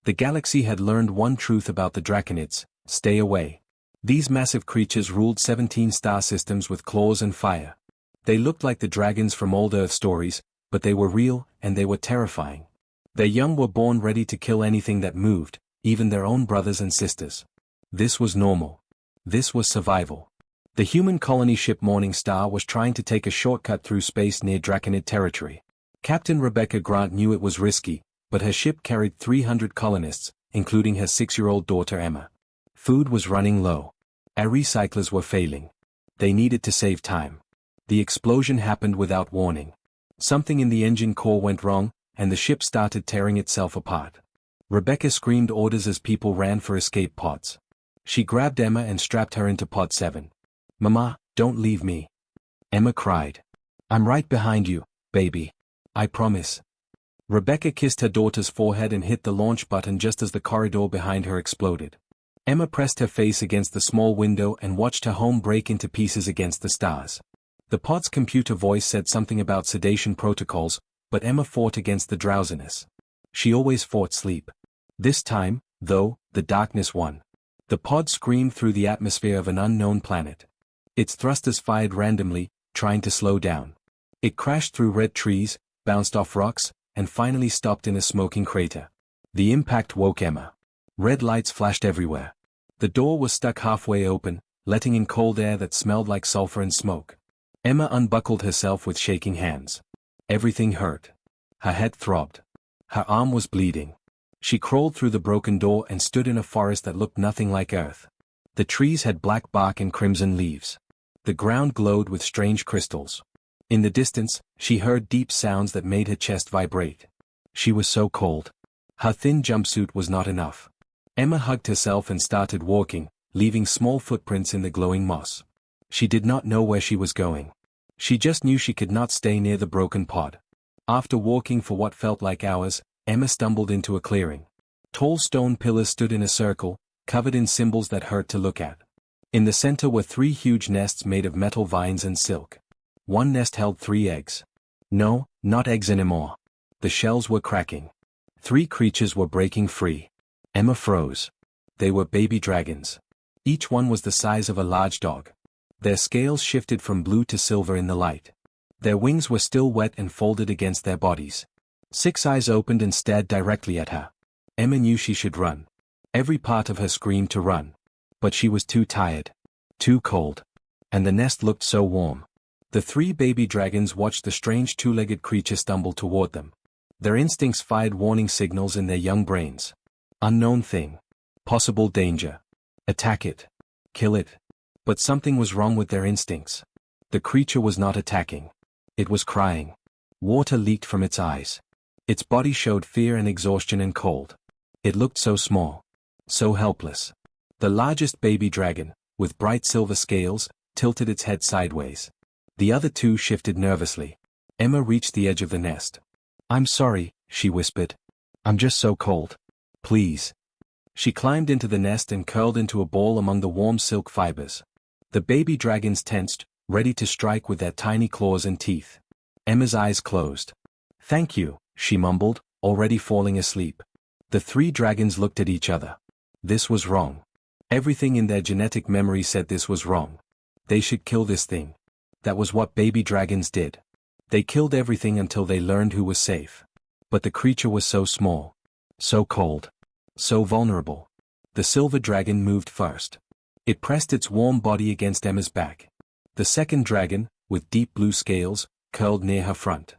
The galaxy had learned one truth about the Draconids: stay away. These massive creatures ruled 17 star systems with claws and fire. They looked like the dragons from old Earth stories, but they were real, and they were terrifying. Their young were born ready to kill anything that moved, even their own brothers and sisters. This was normal. This was survival. The human colony ship Morning Star was trying to take a shortcut through space near Draconid territory. Captain Rebecca Grant knew it was risky, but her ship carried 300 colonists, including her 6-year-old daughter Emma. Food was running low. Our recyclers were failing. They needed to save time. The explosion happened without warning. Something in the engine core went wrong, and the ship started tearing itself apart. Rebecca screamed orders as people ran for escape pods. She grabbed Emma and strapped her into Pod 7. "Mama, don't leave me." Emma cried. "I'm right behind you, baby. I promise." Rebecca kissed her daughter's forehead and hit the launch button just as the corridor behind her exploded. Emma pressed her face against the small window and watched her home break into pieces against the stars. The pod's computer voice said something about sedation protocols, but Emma fought against the drowsiness. She always fought sleep. This time, though, the darkness won. The pod screamed through the atmosphere of an unknown planet. Its thrusters fired randomly, trying to slow down. It crashed through red trees, bounced off rocks, and finally stopped in a smoking crater. The impact woke Emma. Red lights flashed everywhere. The door was stuck halfway open, letting in cold air that smelled like sulfur and smoke. Emma unbuckled herself with shaking hands. Everything hurt. Her head throbbed. Her arm was bleeding. She crawled through the broken door and stood in a forest that looked nothing like Earth. The trees had black bark and crimson leaves. The ground glowed with strange crystals. In the distance, she heard deep sounds that made her chest vibrate. She was so cold. Her thin jumpsuit was not enough. Emma hugged herself and started walking, leaving small footprints in the glowing moss. She did not know where she was going. She just knew she could not stay near the broken pod. After walking for what felt like hours, Emma stumbled into a clearing. Tall stone pillars stood in a circle, covered in symbols that hurt to look at. In the center were 3 huge nests made of metal vines and silk. One nest held 3 eggs. No, not eggs anymore. The shells were cracking. 3 creatures were breaking free. Emma froze. They were baby dragons. Each one was the size of a large dog. Their scales shifted from blue to silver in the light. Their wings were still wet and folded against their bodies. 6 eyes opened and stared directly at her. Emma knew she should run. Every part of her screamed to run. But she was too tired. Too cold. And the nest looked so warm. The 3 baby dragons watched the strange 2-legged creature stumble toward them. Their instincts fired warning signals in their young brains. Unknown thing. Possible danger. Attack it. Kill it. But something was wrong with their instincts. The creature was not attacking. It was crying. Water leaked from its eyes. Its body showed fear and exhaustion and cold. It looked so small. So helpless. The largest baby dragon, with bright silver scales, tilted its head sideways. The other 2 shifted nervously. Emma reached the edge of the nest. "I'm sorry," she whispered. "I'm just so cold. Please." She climbed into the nest and curled into a ball among the warm silk fibers. The baby dragons tensed, ready to strike with their tiny claws and teeth. Emma's eyes closed. "Thank you," she mumbled, already falling asleep. The 3 dragons looked at each other. This was wrong. Everything in their genetic memory said this was wrong. They should kill this thing. That was what baby dragons did. They killed everything until they learned who was safe. But the creature was so small. So cold. So vulnerable. The silver dragon moved first. It pressed its warm body against Emma's back. The second dragon, with deep blue scales, curled near her front.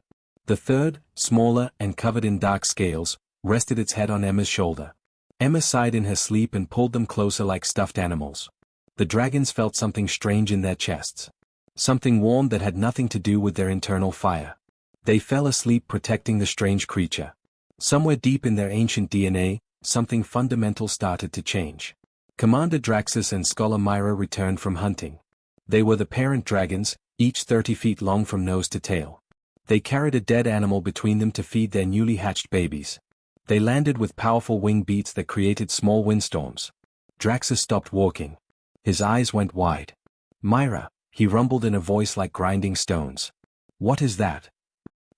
The third, smaller and covered in dark scales, rested its head on Emma's shoulder. Emma sighed in her sleep and pulled them closer like stuffed animals. The dragons felt something strange in their chests. Something warm that had nothing to do with their internal fire. They fell asleep protecting the strange creature. Somewhere deep in their ancient DNA, something fundamental started to change. Commander Draxus and Scholar Myra returned from hunting. They were the parent dragons, each 30 feet long from nose to tail. They carried a dead animal between them to feed their newly hatched babies. They landed with powerful wing beats that created small windstorms. Draxus stopped walking. His eyes went wide. "Myra," he rumbled in a voice like grinding stones. "What is that?"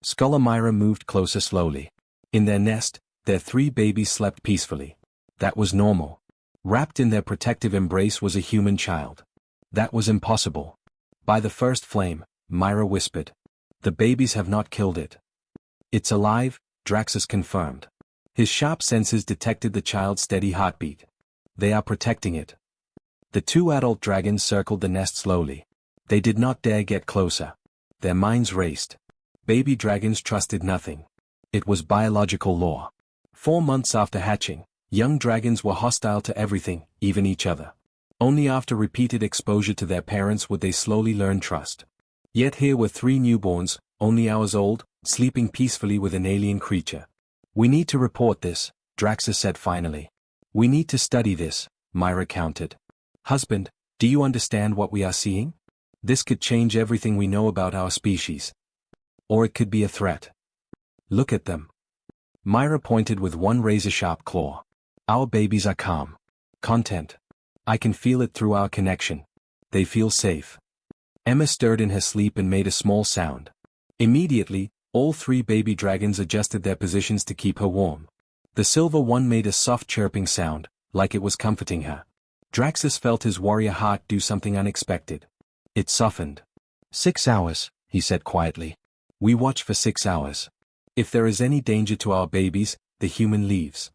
Scholar Myra moved closer slowly. In their nest, Their 3 babies slept peacefully. That was normal. Wrapped in their protective embrace was a human child. That was impossible. By the first flame, Myra whispered. The babies have not killed it. It's alive, Draxus confirmed. His sharp senses detected the child's steady heartbeat. They are protecting it. The 2 adult dragons circled the nest slowly. They did not dare get closer. Their minds raced. Baby dragons trusted nothing. It was biological law. 4 months after hatching, young dragons were hostile to everything, even each other. Only after repeated exposure to their parents would they slowly learn trust. Yet here were 3 newborns, only hours old, sleeping peacefully with an alien creature. We need to report this, Draxus said finally. We need to study this, Myra countered. Husband, do you understand what we are seeing? This could change everything we know about our species. Or it could be a threat. Look at them. Myra pointed with one razor-sharp claw. Our babies are calm. Content. I can feel it through our connection. They feel safe. Emma stirred in her sleep and made a small sound. Immediately, all 3 baby dragons adjusted their positions to keep her warm. The silver one made a soft chirping sound, like it was comforting her. Draxus felt his warrior heart do something unexpected. It softened. 6 hours, he said quietly. We watch for 6 hours. If there is any danger to our babies, the human leaves.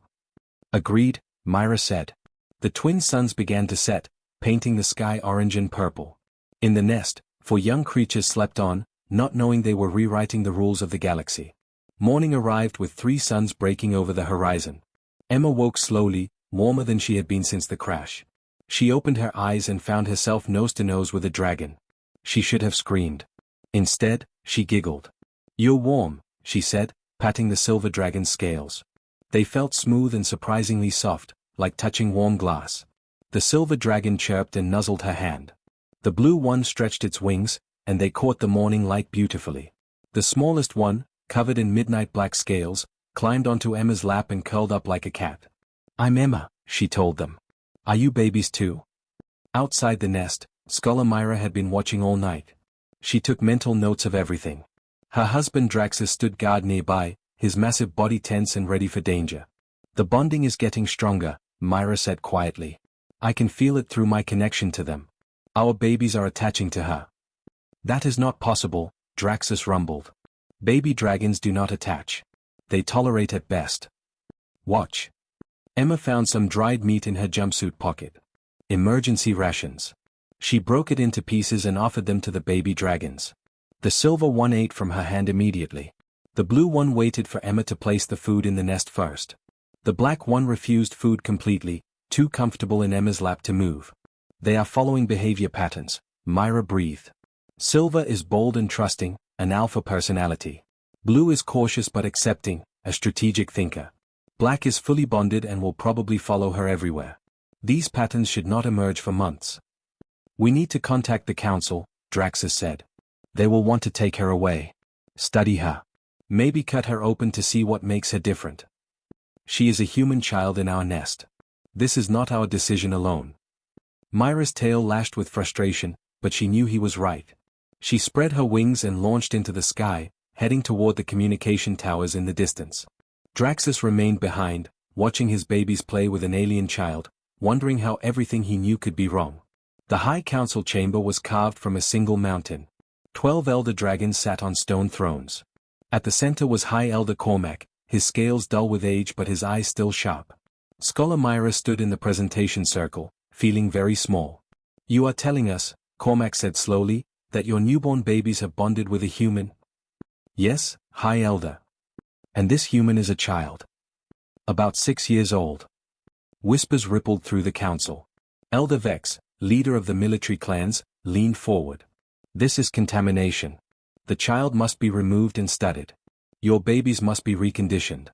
Agreed, Myra said. The twin suns began to set, painting the sky orange and purple. In the nest, 4 young creatures slept on, not knowing they were rewriting the rules of the galaxy. Morning arrived with 3 suns breaking over the horizon. Emma woke slowly, warmer than she had been since the crash. She opened her eyes and found herself nose to nose with a dragon. She should have screamed. Instead, she giggled. You're warm, she said, patting the silver dragon's scales. They felt smooth and surprisingly soft, like touching warm glass. The silver dragon chirped and nuzzled her hand. The blue one stretched its wings, and they caught the morning light beautifully. The smallest one, covered in midnight black scales, climbed onto Emma's lap and curled up like a cat. I'm Emma, she told them. Are you babies too? Outside the nest, Scholar Myra had been watching all night. She took mental notes of everything. Her husband Draxus stood guard nearby, his massive body tense and ready for danger. The bonding is getting stronger, Myra said quietly. I can feel it through my connection to them. Our babies are attaching to her. That is not possible, Draxus rumbled. Baby dragons do not attach. They tolerate at best. Watch. Emma found some dried meat in her jumpsuit pocket. Emergency rations. She broke it into pieces and offered them to the baby dragons. The silver one ate from her hand immediately. The blue one waited for Emma to place the food in the nest first. The black one refused food completely, too comfortable in Emma's lap to move. They are following behavior patterns, Myra breathed. Silver is bold and trusting, an alpha personality. Blue is cautious but accepting, a strategic thinker. Black is fully bonded and will probably follow her everywhere. These patterns should not emerge for months. We need to contact the council, Draxus said. They will want to take her away. Study her. Maybe cut her open to see what makes her different. She is a human child in our nest. This is not our decision alone. Myra's tail lashed with frustration, but she knew he was right. She spread her wings and launched into the sky, heading toward the communication towers in the distance. Draxus remained behind, watching his babies play with an alien child, wondering how everything he knew could be wrong. The High Council chamber was carved from a single mountain. 12 elder dragons sat on stone thrones. At the center was High Elder Cormac, his scales dull with age but his eyes still sharp. Scholar Myra stood in the presentation circle, feeling very small. You are telling us, Cormac said slowly, that your newborn babies have bonded with a human? Yes, High Elder. And this human is a child. About 6 years old. Whispers rippled through the council. Elder Vex, leader of the military clans, leaned forward. This is contamination. The child must be removed and studied. Your babies must be reconditioned.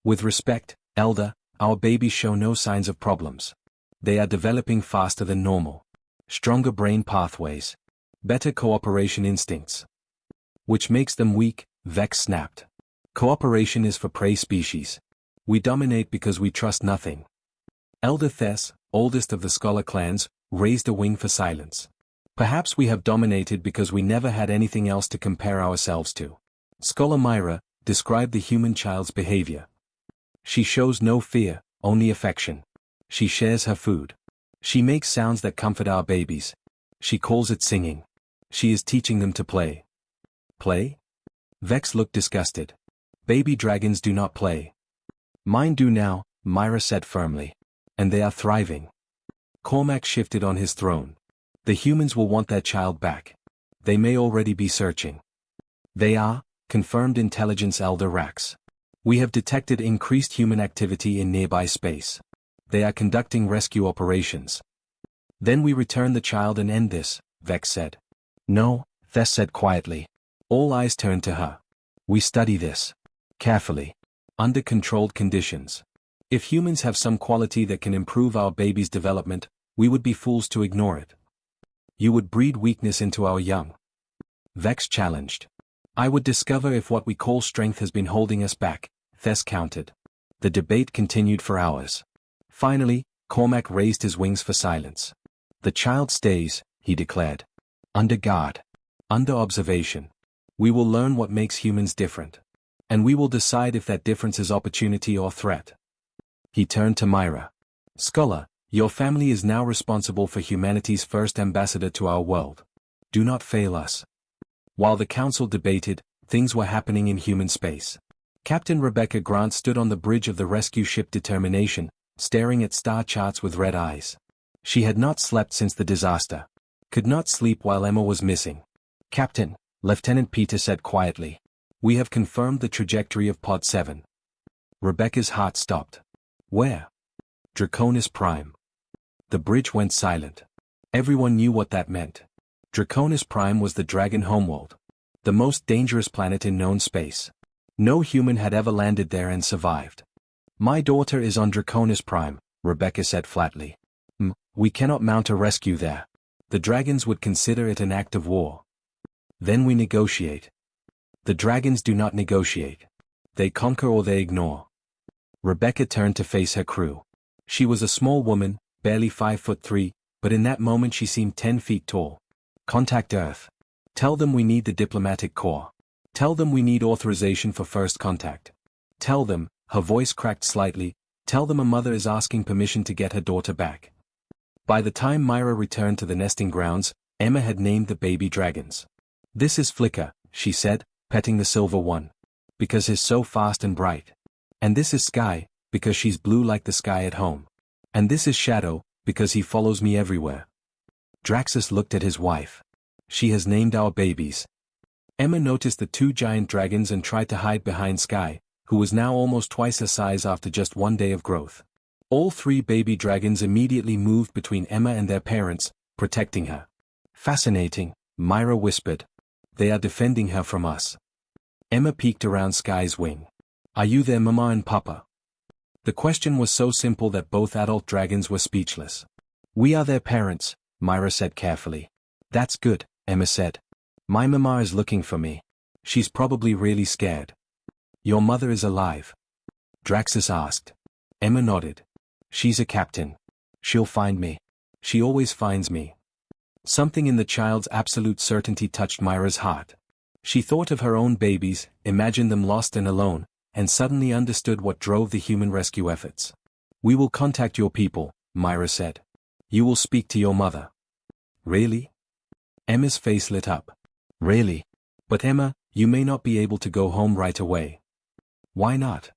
With respect, Elder, our babies show no signs of problems. They are developing faster than normal. Stronger brain pathways. Better cooperation instincts. Which makes them weak, Vex snapped. Cooperation is for prey species. We dominate because we trust nothing. Elder Thess, oldest of the scholar clans, raised a wing for silence. Perhaps we have dominated because we never had anything else to compare ourselves to. Scholar Myra described the human child's behavior. She shows no fear, only affection. She shares her food. She makes sounds that comfort our babies. She calls it singing. She is teaching them to play. Play? Vex looked disgusted. Baby dragons do not play. Mine do now, Myra said firmly. And they are thriving. Cormac shifted on his throne. The humans will want their child back. They may already be searching. They are, confirmed Intelligence Elder Rax. We have detected increased human activity in nearby space. They are conducting rescue operations. Then we return the child and end this, Vex said. No, Thess said quietly. All eyes turned to her. We study this. Carefully. Under controlled conditions. If humans have some quality that can improve our baby's development, we would be fools to ignore it. You would breed weakness into our young. Vex challenged. I would discover if what we call strength has been holding us back, Thess countered. The debate continued for hours. Finally, Cormac raised his wings for silence. The child stays, he declared. Under guard. Under observation. We will learn what makes humans different. And we will decide if that difference is opportunity or threat. He turned to Myra. Scholar, your family is now responsible for humanity's first ambassador to our world. Do not fail us. While the council debated, things were happening in human space. Captain Rebecca Grant stood on the bridge of the rescue ship Determination, staring at star charts with red eyes. She had not slept since the disaster. Could not sleep while Emma was missing. Captain, Lieutenant Peter said quietly. We have confirmed the trajectory of Pod 7. Rebecca's heart stopped. Where? Draconis Prime. The bridge went silent. Everyone knew what that meant. Draconis Prime was the dragon homeworld. The most dangerous planet in known space. No human had ever landed there and survived. My daughter is on Draconis Prime, Rebecca said flatly. We cannot mount a rescue there. The dragons would consider it an act of war. Then we negotiate. The dragons do not negotiate. They conquer or they ignore. Rebecca turned to face her crew. She was a small woman, barely 5'3", but in that moment she seemed 10 feet tall. Contact Earth. Tell them we need the diplomatic corps. Tell them we need authorization for first contact. Tell them, her voice cracked slightly, tell them a mother is asking permission to get her daughter back. By the time Myra returned to the nesting grounds, Emma had named the baby dragons. This is Flicker, she said, petting the silver one. Because he's so fast and bright. And this is Sky, because she's blue like the sky at home. And this is Shadow, because he follows me everywhere. Draxus looked at his wife. She has named our babies. Emma noticed the two giant dragons and tried to hide behind Sky, who was now almost twice her size after just one day of growth. All three baby dragons immediately moved between Emma and their parents, protecting her. Fascinating, Myra whispered. They are defending her from us. Emma peeked around Sky's wing. Are you their mama and papa? The question was so simple that both adult dragons were speechless. We are their parents, Myra said carefully. That's good, Emma said. My mama is looking for me. She's probably really scared. Your mother is alive? Draxus asked. Emma nodded. She's a captain. She'll find me. She always finds me. Something in the child's absolute certainty touched Myra's heart. She thought of her own babies, imagined them lost and alone, and suddenly understood what drove the human rescue efforts. We will contact your people, Myra said. You will speak to your mother. Really? Emma's face lit up. Really? But Emma, you may not be able to go home right away. Why not?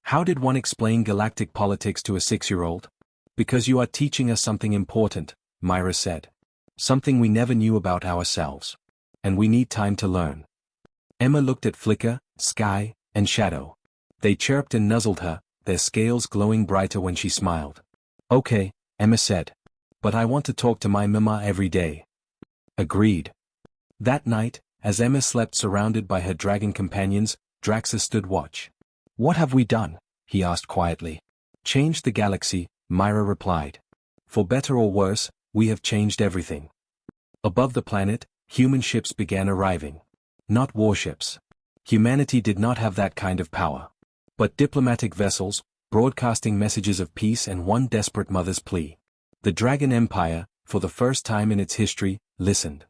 How did one explain galactic politics to a 6-year-old? Because you are teaching us something important, Myra said. Something we never knew about ourselves. And we need time to learn. Emma looked at Flicker, Sky, and Shadow. They chirped and nuzzled her, their scales glowing brighter when she smiled. Okay, Emma said. But I want to talk to my mama every day. Agreed. That night, as Emma slept surrounded by her dragon companions, Draxus stood watch. What have we done? He asked quietly. Changed the galaxy, Myra replied. For better or worse, we have changed everything. Above the planet, human ships began arriving. Not warships. Humanity did not have that kind of power. But diplomatic vessels, broadcasting messages of peace and one desperate mother's plea. The Dragon Empire, for the first time in its history, listened.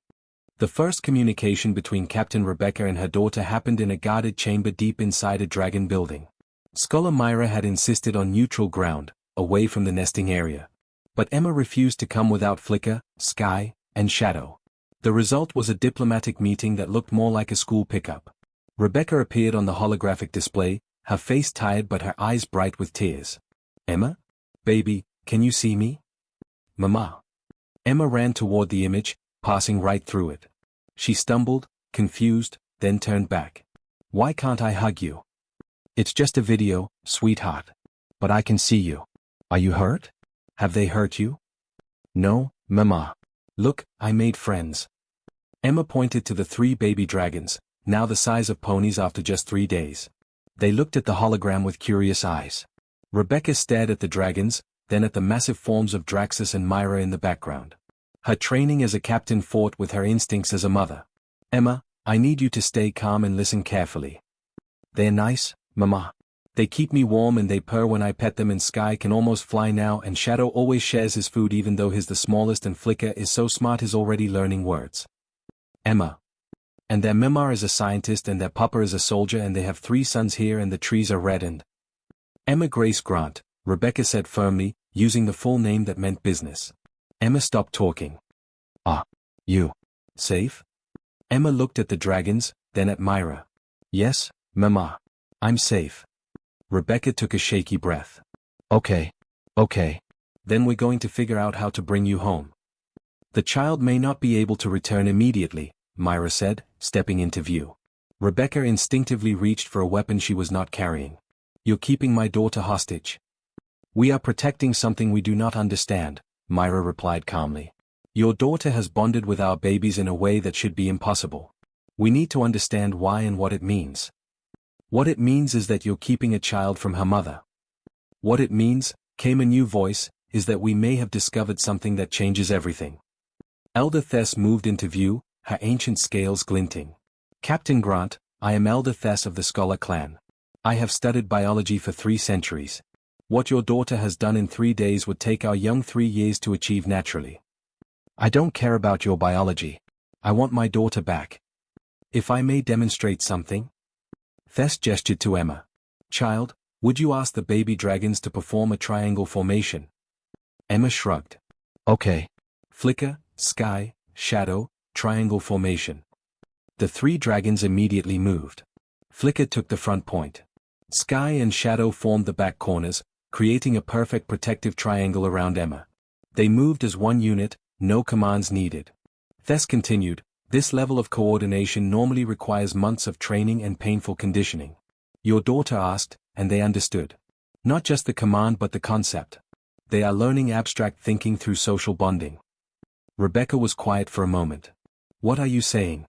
The first communication between Captain Rebecca and her daughter happened in a guarded chamber deep inside a dragon building. Scholar Myra had insisted on neutral ground, away from the nesting area. But Emma refused to come without Flicker, Sky, and Shadow. The result was a diplomatic meeting that looked more like a school pickup. Rebecca appeared on the holographic display, her face tired but her eyes bright with tears. "Emma? Baby, can you see me?" "Mama." Emma ran toward the image, passing right through it. She stumbled, confused, then turned back. "Why can't I hug you?" "It's just a video, sweetheart. But I can see you. Are you hurt? Have they hurt you?" "No, Mama. Look, I made friends." Emma pointed to the 3 baby dragons, now the size of ponies after just 3 days. They looked at the hologram with curious eyes. Rebecca stared at the dragons, then at the massive forms of Draxus and Myra in the background. Her training as a captain fought with her instincts as a mother. "Emma, I need you to stay calm and listen carefully." "They're nice, Mama. They keep me warm and they purr when I pet them, and Sky can almost fly now, and Shadow always shares his food even though he's the smallest, and Flicker is so smart he's already learning words." "Emma. And their Mama is a scientist and their Papa is a soldier and they have 3 sons here and the trees are red and—" "Emma Grace Grant," Rebecca said firmly, using the full name that meant business. Emma stopped talking. "Ah. You. Safe?" Emma looked at the dragons, then at Myra. "Yes, Mama. I'm safe." Rebecca took a shaky breath. Okay. Then we're going to figure out how to bring you home." "The child may not be able to return immediately," Myra said, stepping into view. Rebecca instinctively reached for a weapon she was not carrying. "You're keeping my daughter hostage." "We are protecting something we do not understand," Myra replied calmly. "Your daughter has bonded with our babies in a way that should be impossible. We need to understand why and what it means." "What it means is that you're keeping a child from her mother." "What it means," came a new voice, "is that we may have discovered something that changes everything." Elder Thess moved into view, her ancient scales glinting. "Captain Grant, I am Elder Thess of the Scholar Clan. I have studied biology for 3 centuries. What your daughter has done in 3 days would take our young 3 years to achieve naturally." "I don't care about your biology. I want my daughter back. If I may demonstrate something?" Thess gestured to Emma. "Child, would you ask the baby dragons to perform a triangle formation?" Emma shrugged. "Okay. Flicker, Sky, Shadow, triangle formation." The 3 dragons immediately moved. Flicker took the front point. Sky and Shadow formed the back corners, creating a perfect protective triangle around Emma. They moved as one unit, no commands needed. Thess continued, "This level of coordination normally requires months of training and painful conditioning. Your daughter asked, and they understood. Not just the command but the concept. They are learning abstract thinking through social bonding." Rebecca was quiet for a moment. "What are you saying?"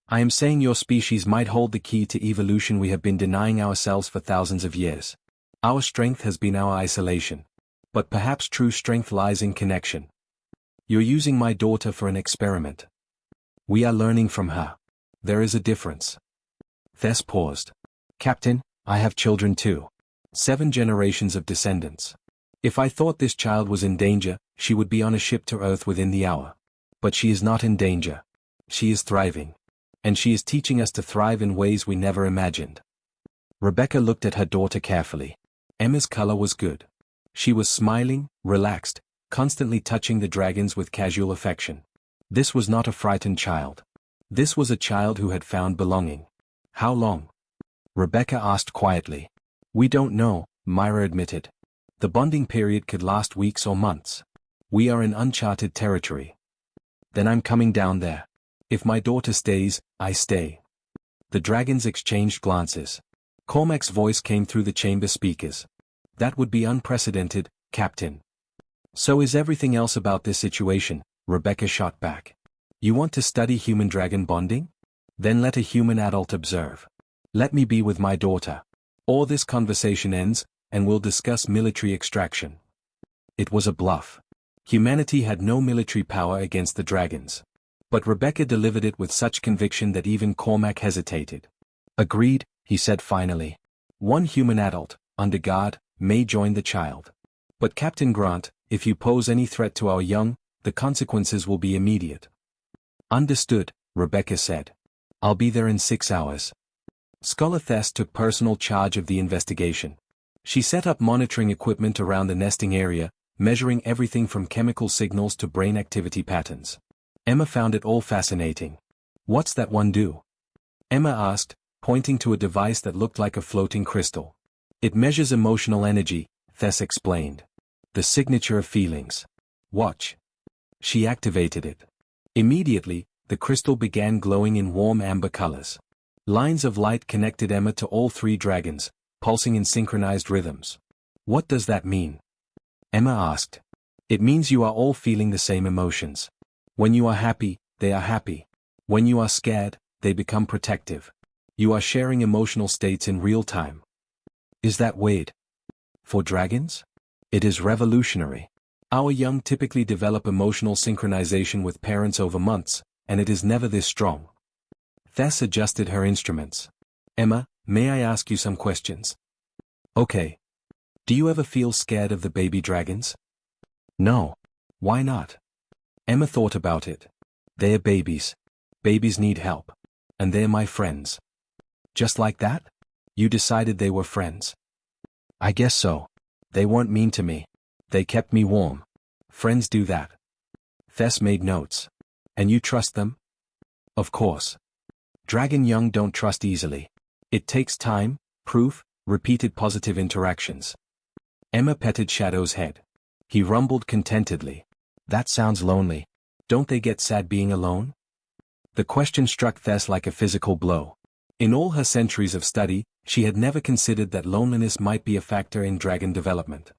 "I am saying your species might hold the key to evolution we have been denying ourselves for thousands of years. Our strength has been our isolation. But perhaps true strength lies in connection. You're using my daughter for an experiment. We are learning from her. There is a difference." Thess paused. "Captain, I have children too. 7 generations of descendants. If I thought this child was in danger, she would be on a ship to Earth within the hour. But she is not in danger. She is thriving. And she is teaching us to thrive in ways we never imagined." Rebecca looked at her daughter carefully. Emma's color was good. She was smiling, relaxed, constantly touching the dragons with casual affection. This was not a frightened child. This was a child who had found belonging. "How long?" Rebecca asked quietly. "We don't know," Myra admitted. "The bonding period could last weeks or months. We are in uncharted territory." "Then I'm coming down there. If my daughter stays, I stay." The dragons exchanged glances. Cormac's voice came through the chamber speakers. "That would be unprecedented, Captain." "So is everything else about this situation," Rebecca shot back. "You want to study human-dragon bonding? Then let a human adult observe. Let me be with my daughter. Or this conversation ends, and we'll discuss military extraction." It was a bluff. Humanity had no military power against the dragons. But Rebecca delivered it with such conviction that even Cormac hesitated. "Agreed," he said finally. "One human adult, under guard, may join the child. But Captain Grant, if you pose any threat to our young, the consequences will be immediate." "Understood," Rebecca said. "I'll be there in 6 hours." Scholar Thess took personal charge of the investigation. She set up monitoring equipment around the nesting area, measuring everything from chemical signals to brain activity patterns. Emma found it all fascinating. "What's that one do?" Emma asked, pointing to a device that looked like a floating crystal. "It measures emotional energy," Thess explained. "The signature of feelings. Watch." She activated it. Immediately, the crystal began glowing in warm amber colors. Lines of light connected Emma to all three dragons, pulsing in synchronized rhythms. "What does that mean?" Emma asked. "It means you are all feeling the same emotions. When you are happy, they are happy. When you are scared, they become protective. You are sharing emotional states in real time." "Is that weird? For dragons? It is revolutionary. Our young typically develop emotional synchronization with parents over months, and it is never this strong." Thess adjusted her instruments. "Emma, may I ask you some questions?" "Okay. Do you ever feel scared of the baby dragons?" "No. Why not?" Emma thought about it. "They're babies. Babies need help. And they're my friends." "Just like that? You decided they were friends?" "I guess so. They weren't mean to me. They kept me warm. Friends do that." Thess made notes. "And you trust them?" "Of course. Dragon young don't trust easily. It takes time, proof, repeated positive interactions." Emma petted Shadow's head. He rumbled contentedly. "That sounds lonely. Don't they get sad being alone?" The question struck Thess like a physical blow. In all her centuries of study, she had never considered that loneliness might be a factor in dragon development.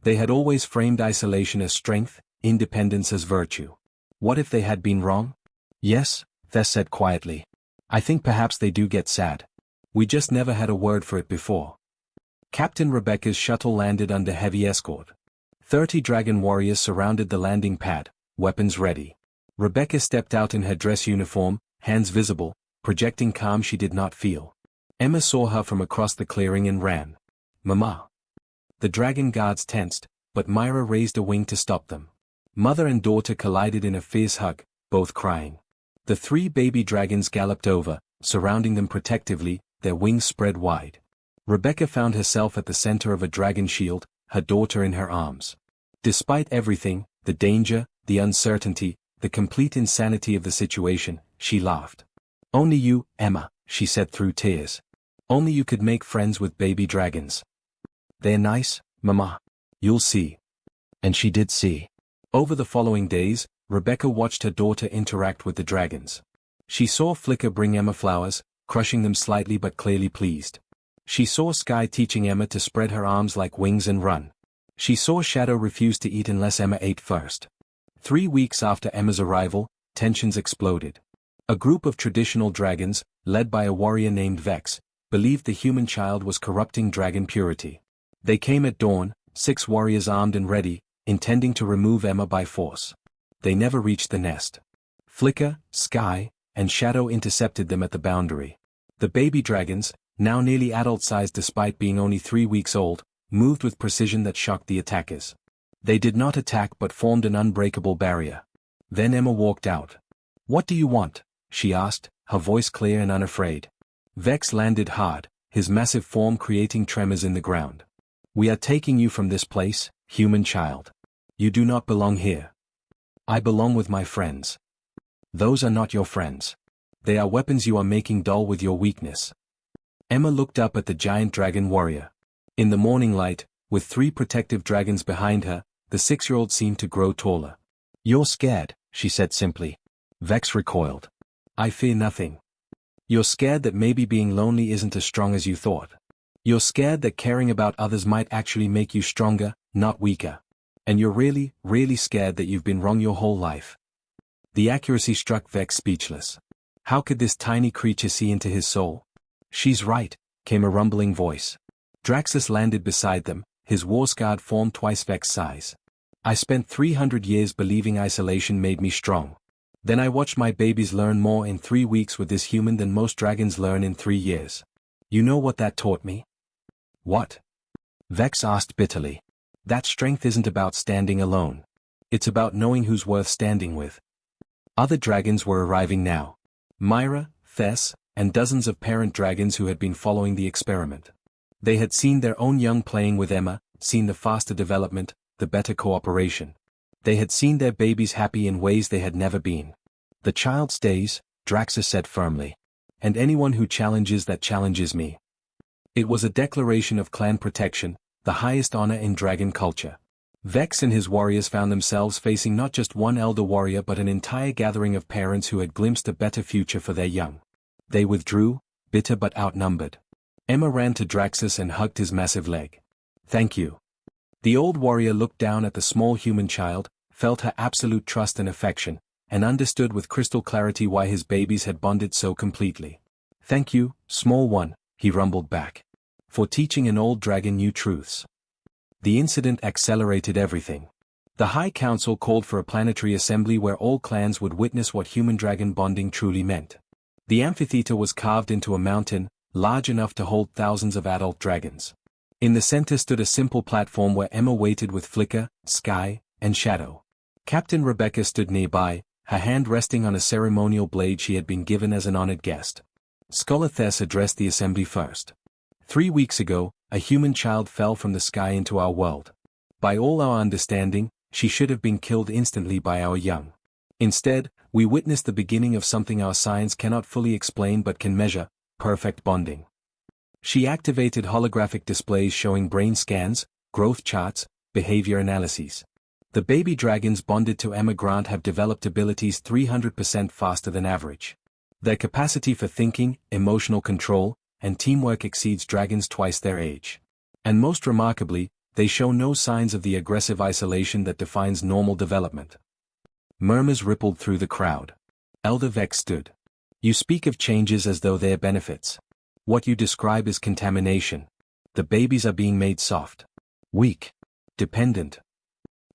They had always framed isolation as strength, independence as virtue. What if they had been wrong? "Yes," Thess said quietly. "I think perhaps they do get sad. We just never had a word for it before." Captain Rebecca's shuttle landed under heavy escort. 30 dragon warriors surrounded the landing pad, weapons ready. Rebecca stepped out in her dress uniform, hands visible, projecting calm she did not feel. Emma saw her from across the clearing and ran. "Mama." The dragon guards tensed, but Myra raised a wing to stop them. Mother and daughter collided in a fierce hug, both crying. The 3 baby dragons galloped over, surrounding them protectively, their wings spread wide. Rebecca found herself at the center of a dragon shield, her daughter in her arms. Despite everything, the danger, the uncertainty, the complete insanity of the situation, she laughed. "Only you, Emma," she said through tears. "Only you could make friends with baby dragons." "They're nice, Mama. You'll see." And she did see. Over the following days, Rebecca watched her daughter interact with the dragons. She saw Flicker bring Emma flowers, crushing them slightly but clearly pleased. She saw Sky teaching Emma to spread her arms like wings and run. She saw Shadow refuse to eat unless Emma ate first. 3 weeks after Emma's arrival, tensions exploded. A group of traditional dragons, led by a warrior named Vex, believed the human child was corrupting dragon purity. They came at dawn, 6 warriors armed and ready, intending to remove Emma by force. They never reached the nest. Flicker, Sky, and Shadow intercepted them at the boundary. The baby dragons, now nearly adult-sized despite being only 3 weeks old, moved with precision that shocked the attackers. They did not attack but formed an unbreakable barrier. Then Emma walked out. "What do you want?" she asked, her voice clear and unafraid. Vex landed hard, his massive form creating tremors in the ground. "We are taking you from this place, human child. You do not belong here. I belong with my friends." "Those are not your friends. They are weapons you are making dull with your weakness." Emma looked up at the giant dragon warrior. In the morning light, with 3 protective dragons behind her, the 6-year-old seemed to grow taller. "You're scared," she said simply. Vex recoiled. "I fear nothing. You're scared that maybe being lonely isn't as strong as you thought. You're scared that caring about others might actually make you stronger, not weaker. And you're really, really scared that you've been wrong your whole life." The accuracy struck Vex speechless. How could this tiny creature see into his soul? "She's right," came a rumbling voice. Draxus landed beside them, his war-scarred form twice Vex's size. "I spent 300 years believing isolation made me strong. Then I watched my babies learn more in 3 weeks with this human than most dragons learn in 3 years. You know what that taught me?" "What?" Vex asked bitterly. "That strength isn't about standing alone. It's about knowing who's worth standing with." Other dragons were arriving now. Myra, Thess, and dozens of parent dragons who had been following the experiment. They had seen their own young playing with Emma, seen the faster development, the better cooperation. They had seen their babies happy in ways they had never been. "The child stays," Draxus said firmly. "And anyone who challenges that challenges me." It was a declaration of clan protection, the highest honor in dragon culture. Vex and his warriors found themselves facing not just one elder warrior but an entire gathering of parents who had glimpsed a better future for their young. They withdrew, bitter but outnumbered. Emma ran to Draxus and hugged his massive leg. "Thank you." The old warrior looked down at the small human child, felt her absolute trust and affection, and understood with crystal clarity why his babies had bonded so completely. "Thank you, small one," he rumbled back, "for teaching an old dragon new truths." The incident accelerated everything. The High Council called for a planetary assembly where all clans would witness what human-dragon bonding truly meant. The amphitheater was carved into a mountain, large enough to hold thousands of adult dragons. In the center stood a simple platform where Emma waited with Flicker, Sky, and Shadow. Captain Rebecca stood nearby, her hand resting on a ceremonial blade she had been given as an honored guest. Scholar Thess addressed the assembly first. 3 weeks ago, a human child fell from the sky into our world. By all our understanding, she should have been killed instantly by our young. Instead, we witnessed the beginning of something our science cannot fully explain but can measure: perfect bonding. She activated holographic displays showing brain scans, growth charts, behavior analyses. The baby dragons bonded to Emma Grant have developed abilities 300% faster than average. Their capacity for thinking, emotional control, and teamwork exceeds dragons twice their age. And most remarkably, they show no signs of the aggressive isolation that defines normal development. Murmurs rippled through the crowd. Elder Vex stood. "You speak of changes as though they are benefits. What you describe is contamination. The babies are being made soft, weak, dependent.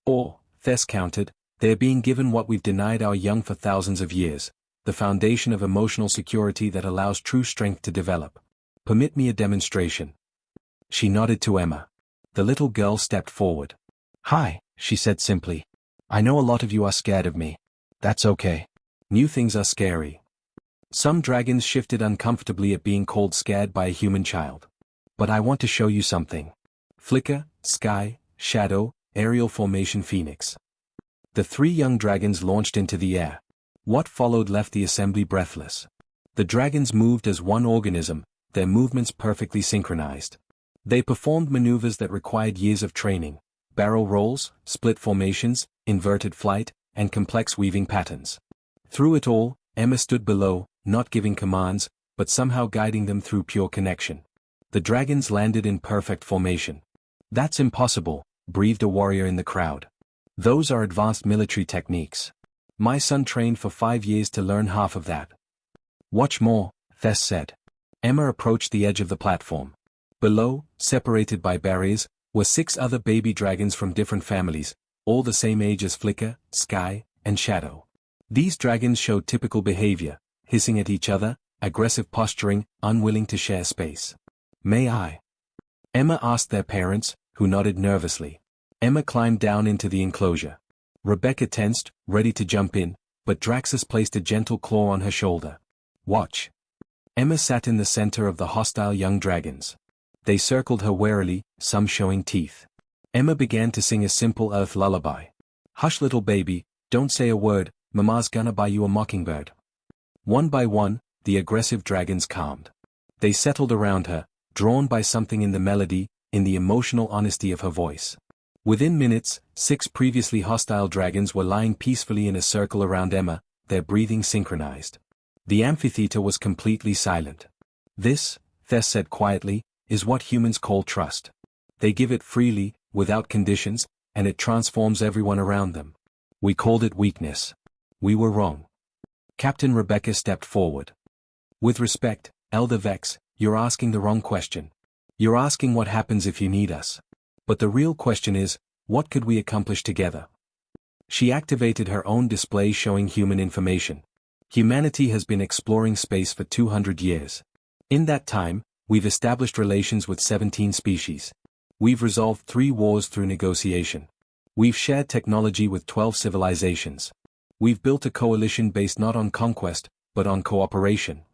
Or, Thess countered, they are being given what we've denied our young for thousands of years, the foundation of emotional security that allows true strength to develop. Permit me a demonstration." She nodded to Emma. The little girl stepped forward. "Hi," she said simply. "I know a lot of you are scared of me. That's okay. New things are scary." Some dragons shifted uncomfortably at being called scared by a human child. "But I want to show you something." Flicker, Sky, Shadow, Aerial Formation Phoenix. The 3 young dragons launched into the air. What followed left the assembly breathless. The dragons moved as one organism, their movements perfectly synchronized. They performed maneuvers that required years of training: barrel rolls, split formations, inverted flight, and complex weaving patterns. Through it all, Emma stood below, not giving commands, but somehow guiding them through pure connection. The dragons landed in perfect formation. "That's impossible," breathed a warrior in the crowd. "Those are advanced military techniques. My son trained for 5 years to learn half of that." "Watch more," Thess said. Emma approached the edge of the platform. Below, separated by barriers, were 6 other baby dragons from different families, all the same age as Flicker, Sky, and Shadow. These dragons showed typical behavior: hissing at each other, aggressive posturing, unwilling to share space. "May I?" Emma asked their parents, who nodded nervously. Emma climbed down into the enclosure. Rebecca tensed, ready to jump in, but Draxus placed a gentle claw on her shoulder. "Watch." Emma sat in the center of the hostile young dragons. They circled her warily, some showing teeth. Emma began to sing a simple earth lullaby. "Hush, little baby, don't say a word, Mama's gonna buy you a mockingbird." One by one, the aggressive dragons calmed. They settled around her, drawn by something in the melody, in the emotional honesty of her voice. Within minutes, 6 previously hostile dragons were lying peacefully in a circle around Emma, their breathing synchronized. The amphitheater was completely silent. "This," Thess said quietly, "is what humans call trust. They give it freely, without conditions, and it transforms everyone around them. We called it weakness. We were wrong." Captain Rebecca stepped forward. "With respect, Elder Vex, you're asking the wrong question. You're asking what happens if you need us. But the real question is, what could we accomplish together?" She activated her own display showing human information. Humanity has been exploring space for 200 years. In that time, we've established relations with 17 species. We've resolved 3 wars through negotiation. We've shared technology with 12 civilizations. We've built a coalition based not on conquest, but on cooperation.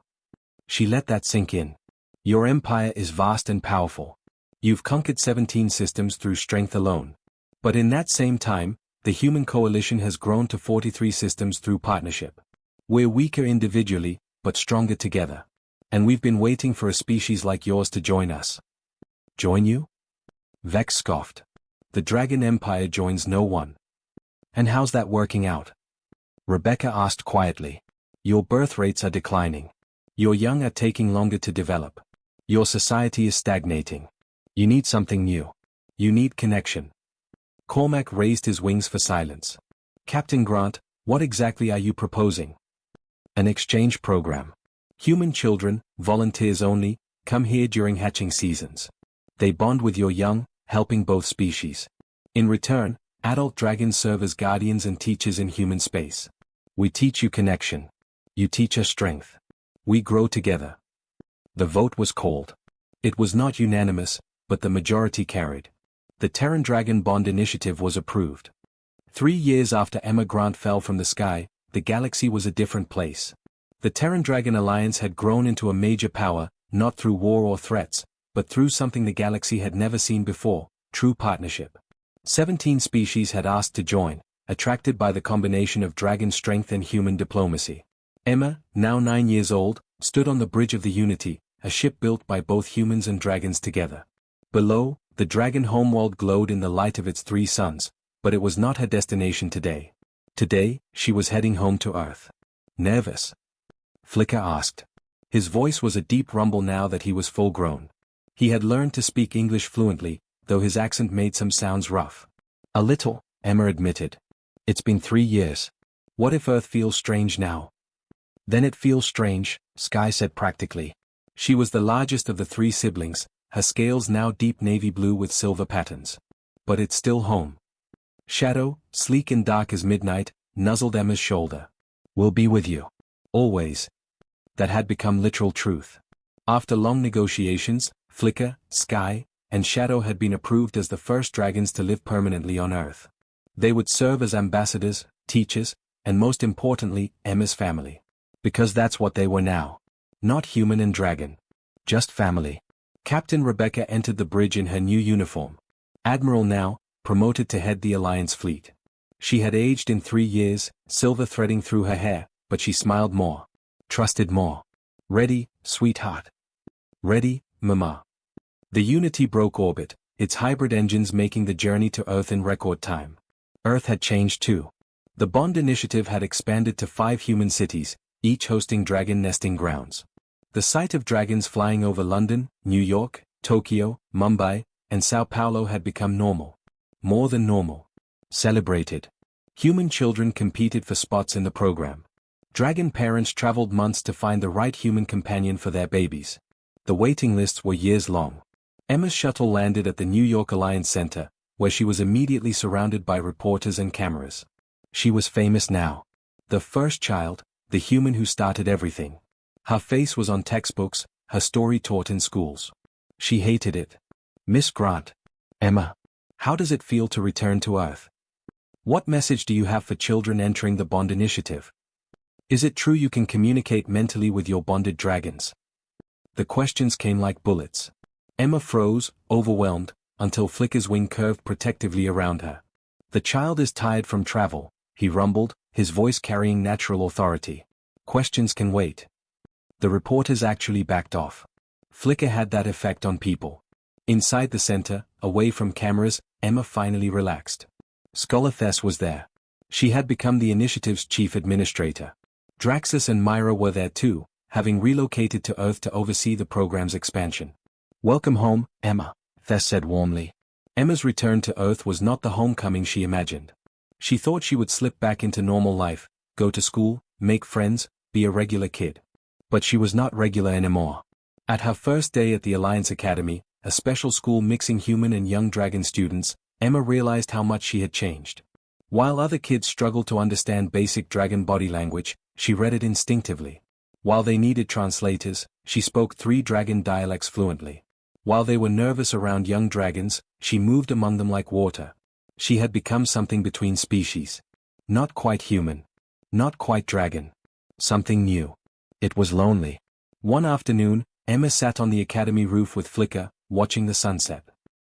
She let that sink in. Your empire is vast and powerful. You've conquered 17 systems through strength alone. But in that same time, the human coalition has grown to 43 systems through partnership. We're weaker individually, but stronger together. And we've been waiting for a species like yours to join us. Join you? Vex scoffed. The Dragon Empire joins no one. And how's that working out? Rebecca asked quietly. Your birth rates are declining. Your young are taking longer to develop. Your society is stagnating. You need something new. You need connection. Cormac raised his wings for silence. Captain Grant, what exactly are you proposing? An exchange program. Human children, volunteers only, come here during hatching seasons. They bond with your young, helping both species. In return, adult dragons serve as guardians and teachers in human space. We teach you connection. You teach us strength. We grow together. The vote was called. It was not unanimous, but the majority carried. The Terran Dragon Bond Initiative was approved. 3 years after Emma Grant fell from the sky, the galaxy was a different place. The Terran Dragon Alliance had grown into a major power, not through war or threats, but through something the galaxy had never seen before, true partnership. 17 species had asked to join, attracted by the combination of dragon strength and human diplomacy. Emma, now 9 years old, stood on the bridge of the Unity, a ship built by both humans and dragons together. Below, the dragon homeworld glowed in the light of its 3 suns, but it was not her destination today. Today, she was heading home to Earth. Nervous? Flicker asked. His voice was a deep rumble now that he was full-grown. He had learned to speak English fluently, though his accent made some sounds rough. A little, Emma admitted. It's been 3 years. What if Earth feels strange now? Then it feels strange, Sky said practically. She was the largest of the 3 siblings, her scales now deep navy blue with silver patterns. But it's still home. Shadow, sleek and dark as midnight, nuzzled Emma's shoulder. We'll be with you. Always. That had become literal truth. After long negotiations, Flicker, Sky, and Shadow had been approved as the first dragons to live permanently on Earth. They would serve as ambassadors, teachers, and most importantly, Emma's family. Because that's what they were now. Not human and dragon. Just family. Captain Rebecca entered the bridge in her new uniform. Admiral now, promoted to head the Alliance fleet. She had aged in 3 years, silver threading through her hair, but she smiled more. Trusted more. Ready, sweetheart. Ready, Mama. The Unity broke orbit, its hybrid engines making the journey to Earth in record time. Earth had changed too. The Bond Initiative had expanded to 5 human cities, each hosting dragon nesting grounds. The sight of dragons flying over London, New York, Tokyo, Mumbai, and Sao Paulo had become normal. More than normal. Celebrated. Human children competed for spots in the program. Dragon parents traveled months to find the right human companion for their babies. The waiting lists were years long. Emma's shuttle landed at the New York Alliance Center, where she was immediately surrounded by reporters and cameras. She was famous now. The first child, the human who started everything. Her face was on textbooks, her story taught in schools. She hated it. Miss Grant. Emma. How does it feel to return to Earth? What message do you have for children entering the Bond Initiative? Is it true you can communicate mentally with your bonded dragons? The questions came like bullets. Emma froze, overwhelmed, until Flicker's wing curved protectively around her. The child is tired from travel, he rumbled, his voice carrying natural authority. Questions can wait. The reporters actually backed off. Flicker had that effect on people. Inside the center, away from cameras, Emma finally relaxed. Scholar Thess was there. She had become the initiative's chief administrator. Draxus and Myra were there too, having relocated to Earth to oversee the program's expansion. Welcome home, Emma, Thess said warmly. Emma's return to Earth was not the homecoming she imagined. She thought she would slip back into normal life, go to school, make friends, be a regular kid. But she was not regular anymore. At her first day at the Alliance Academy, a special school mixing human and young dragon students, Emma realized how much she had changed. While other kids struggled to understand basic dragon body language, she read it instinctively. While they needed translators, she spoke 3 dragon dialects fluently. While they were nervous around young dragons, she moved among them like water. She had become something between species. Not quite human. Not quite dragon. Something new. It was lonely. One afternoon, Emma sat on the academy roof with Flicker, watching the sunset.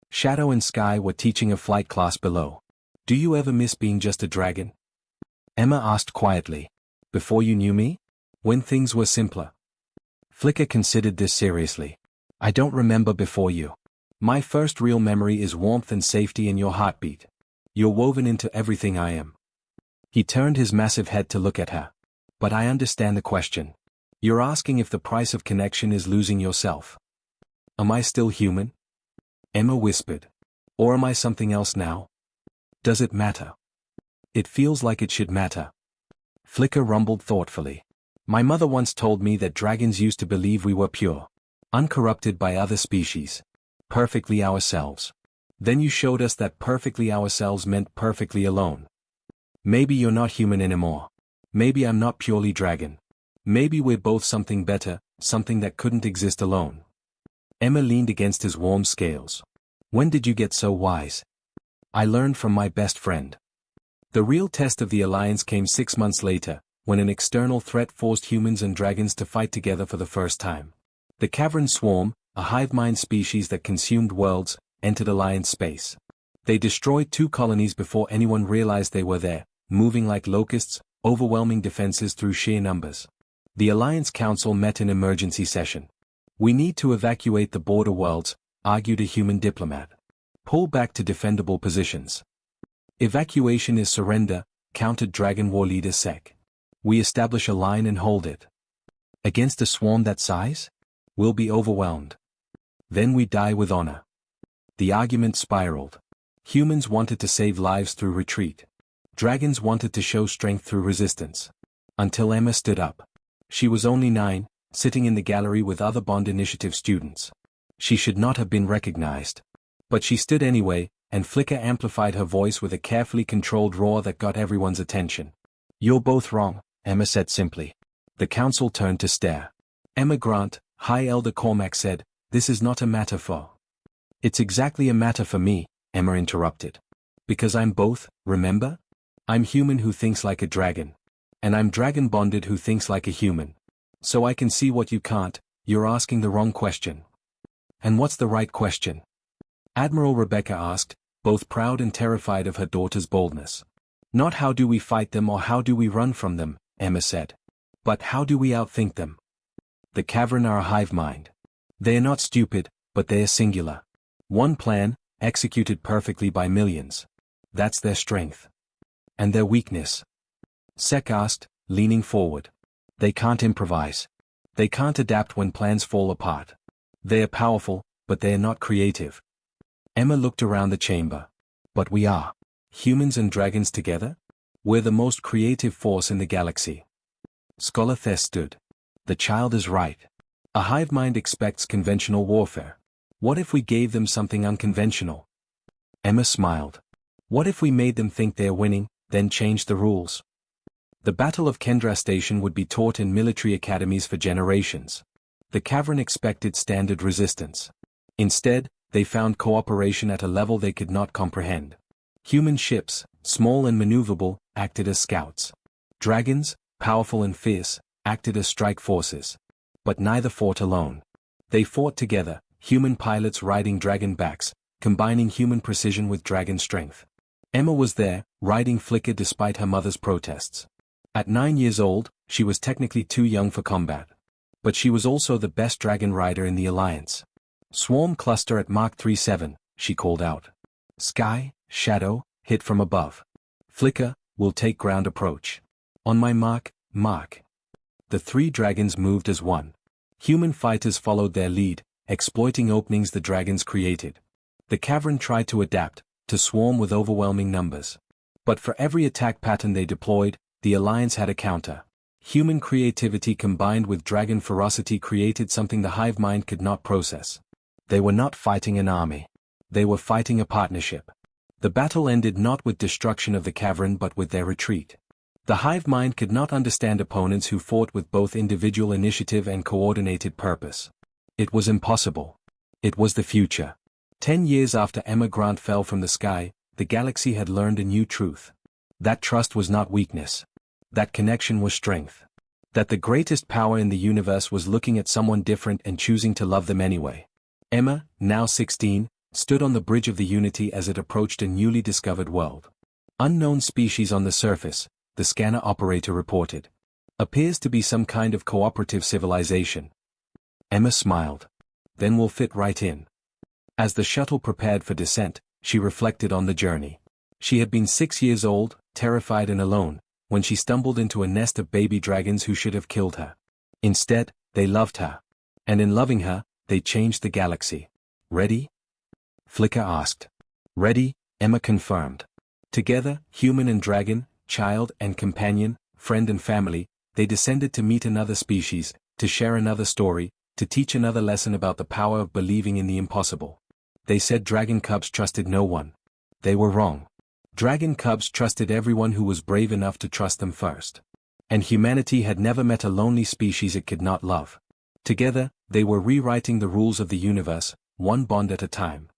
Shadow and Sky were teaching a flight class below. "Do you ever miss being just a dragon?" Emma asked quietly. "Before you knew me? When things were simpler?" Flicker considered this seriously. "I don't remember before you. My first real memory is warmth and safety in your heartbeat. You're woven into everything I am." He turned his massive head to look at her. "But I understand the question. You're asking if the price of connection is losing yourself. Am I still human?" Emma whispered. "Or am I something else now? Does it matter?" "It feels like it should matter." Flicker rumbled thoughtfully. "My mother once told me that dragons used to believe we were pure, uncorrupted by other species, perfectly ourselves. Then you showed us that perfectly ourselves meant perfectly alone. Maybe you're not human anymore. Maybe I'm not purely dragon. Maybe we're both something better, something that couldn't exist alone." Emma leaned against his warm scales. "When did you get so wise?" "I learned from my best friend." The real test of the alliance came 6 months later, when an external threat forced humans and dragons to fight together for the first time. The cavern swarm, a hive mind species that consumed worlds, entered Alliance space. They destroyed 2 colonies before anyone realized they were there, moving like locusts, overwhelming defenses through sheer numbers. The Alliance Council met in emergency session. "We need to evacuate the border worlds," argued a human diplomat. "Pull back to defendable positions." "Evacuation is surrender," countered Dragon War leader Sek. "We establish a line and hold it. Against a swarm that size? We'll be overwhelmed. Then we die with honor." The argument spiraled. Humans wanted to save lives through retreat. Dragons wanted to show strength through resistance. Until Emma stood up. She was only 9, sitting in the gallery with other Bond Initiative students. She should not have been recognized. But she stood anyway, and Flicker amplified her voice with a carefully controlled roar that got everyone's attention. "You're both wrong," Emma said simply. The council turned to stare. "Emma Grant," High Elder Cormac said, "this is not a matter for—" "It's exactly a matter for me," Emma interrupted. "Because I'm both, remember? I'm human who thinks like a dragon. And I'm dragon bonded who thinks like a human. So I can see what you can't. You're asking the wrong question." "And what's the right question?" Admiral Rebecca asked, both proud and terrified of her daughter's boldness. "Not how do we fight them or how do we run from them," Emma said. "But how do we outthink them? The cavern are a hive mind. They are not stupid, but they are singular. One plan, executed perfectly by millions. That's their strength. And their weakness?" Sek asked, leaning forward. "They can't improvise. They can't adapt when plans fall apart. They are powerful, but they are not creative." Emma looked around the chamber. "But we are. Humans and dragons together? We're the most creative force in the galaxy." Scholar Thess stood. "The child is right. A hive mind expects conventional warfare. What if we gave them something unconventional?" Emma smiled. "What if we made them think they're winning, then changed the rules?" The Battle of Kendra Station would be taught in military academies for generations. The cavern expected standard resistance. Instead, they found cooperation at a level they could not comprehend. Human ships, small and maneuverable, acted as scouts. Dragons, powerful and fierce, acted as strike forces. But neither fought alone. They fought together, human pilots riding dragon backs, combining human precision with dragon strength. Emma was there, riding Flicker despite her mother's protests. At 9 years old, she was technically too young for combat. But she was also the best dragon rider in the Alliance. "Swarm cluster at Mark 37, she called out. "Sky, Shadow, hit from above. Flicker, will take ground approach. On my mark, mark." The 3 dragons moved as one. Human fighters followed their lead, exploiting openings the dragons created. The cavern tried to adapt, to swarm with overwhelming numbers. But for every attack pattern they deployed, the Alliance had a counter. Human creativity combined with dragon ferocity created something the hive mind could not process. They were not fighting an army. They were fighting a partnership. The battle ended not with destruction of the cavern but with their retreat. The hive mind could not understand opponents who fought with both individual initiative and coordinated purpose. It was impossible. It was the future. 10 years after Emma Grant fell from the sky, the galaxy had learned a new truth. That trust was not weakness. That connection was strength. That the greatest power in the universe was looking at someone different and choosing to love them anyway. Emma, now 16, stood on the bridge of the Unity as it approached a newly discovered world. Unknown species on the surface, the scanner operator reported. Appears to be some kind of cooperative civilization. Emma smiled. Then we'll fit right in. As the shuttle prepared for descent, she reflected on the journey. She had been 6 years old, terrified and alone, when she stumbled into a nest of baby dragons who should have killed her. Instead, they loved her. And in loving her, they changed the galaxy. Ready? Flicker asked. Ready, Emma confirmed. Together, human and dragon, child and companion, friend and family, they descended to meet another species, to share another story, to teach another lesson about the power of believing in the impossible. They said dragon cubs trusted no one. They were wrong. Dragon cubs trusted everyone who was brave enough to trust them first. And humanity had never met a lonely species it could not love. Together, they were rewriting the rules of the universe, one bond at a time.